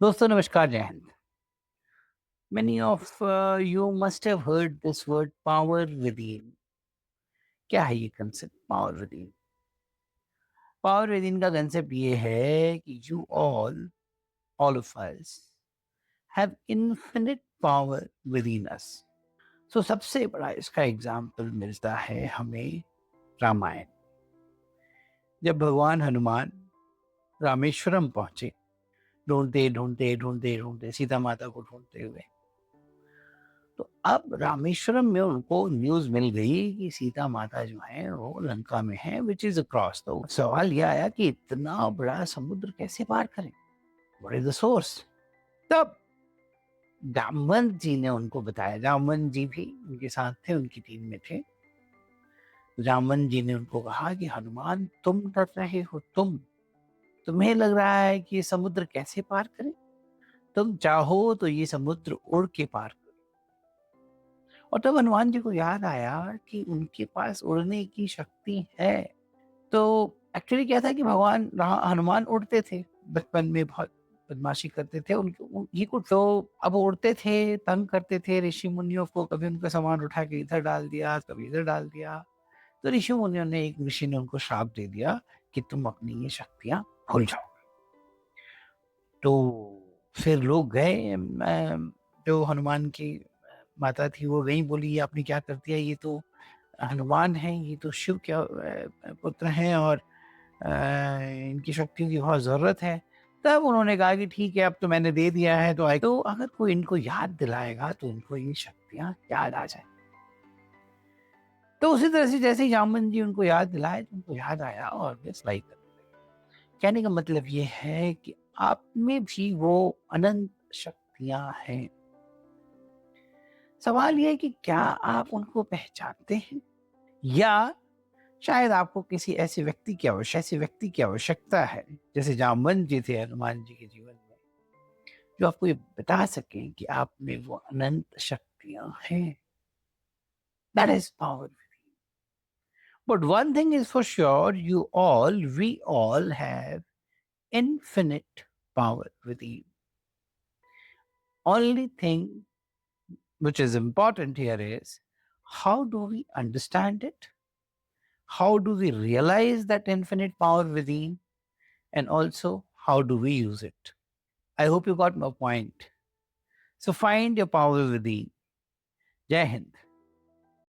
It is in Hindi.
दोस्तों नमस्कार, जय Hind. Many of you must have heard this word power within। क्या है ये concept power within? Power within का कंसेप्ट ये है कि you all of us have infinite power within us. So सबसे बड़ा इसका एग्जाम्पल मिलता है हमें रामायण। जब भगवान हनुमान रामेश्वरम पहुंचे, ढूंढते ढूंढते ढूंढते ढूंढते सीता माता को ढूंढते हुए, तो अब रामेश्वरम में उनको न्यूज मिल गई कि सीता माता जो है वो लंका में है, विच इज अक्रॉस। तो सवाल ये आया कि इतना बड़ा समुद्र कैसे पार करें, व्हाट इज द सोर्स। तब जामवंत जी ने उनको बताया, जामवंत जी भी उनके साथ थे, उनकी टीम में थे। तो जामवंत जी ने उनको कहा कि हनुमान तुम डर रहे हो, तुम्हें लग रहा है कि ये समुद्र कैसे पार करें, तुम चाहो तो ये समुद्र उड़ के पार। और तब हनुमान जी को याद आया कि उनके पास उड़ने की शक्ति है। तो एक्चुअली क्या था कि हनुमान उड़ते थे, बचपन में बहुत बदमाशी करते थे, उनको ये कुछ तो अब उड़ते थे, तंग करते थे ऋषि मुनियों को, कभी उनका सामान उठा के इधर डाल दिया, कभी इधर डाल दिया। तो ऋषि मुनियों ने, एक ऋषि ने उनको श्राप दे दिया कि तुम अपनी ये शक्तियां भूल जाओ। तो फिर लोग गए, जो हनुमान की माता थी वो गई, बोली ये आपने क्या कर दिया, ये तो हनुमान है, ये तो शिव के पुत्र हैं और इनकी शक्तियों की बहुत जरूरत है। तब उन्होंने कहा कि ठीक है, अब तो मैंने दे दिया है, तो अगर कोई इनको याद दिलाएगा तो इनको ये शक्तियां याद आ जाए। तो उसी तरह से जैसे ही जामवंत जी उनको याद दिलाए, तो उनको याद आया और वे स्लाइड करने लगे। कहने का मतलब ये है कि आप में भी वो अनंत शक्तियां हैं। सवाल ये है कि क्या आप उनको पहचानते हैं, या शायद आपको किसी ऐसे व्यक्ति की आवश्यकता है, जैसे जामवंत जी थे हनुमान जी के जीवन में, जो आपको ये बता सके कि आप में वो अनंत शक्तियां हैं। That is power. But one thing is for sure, we all have infinite power within. Only thing which is important here is, how do we understand it? How do we realize that infinite power within? And also, how do we use it? I hope you got my point. So find your power within. Jai Hind.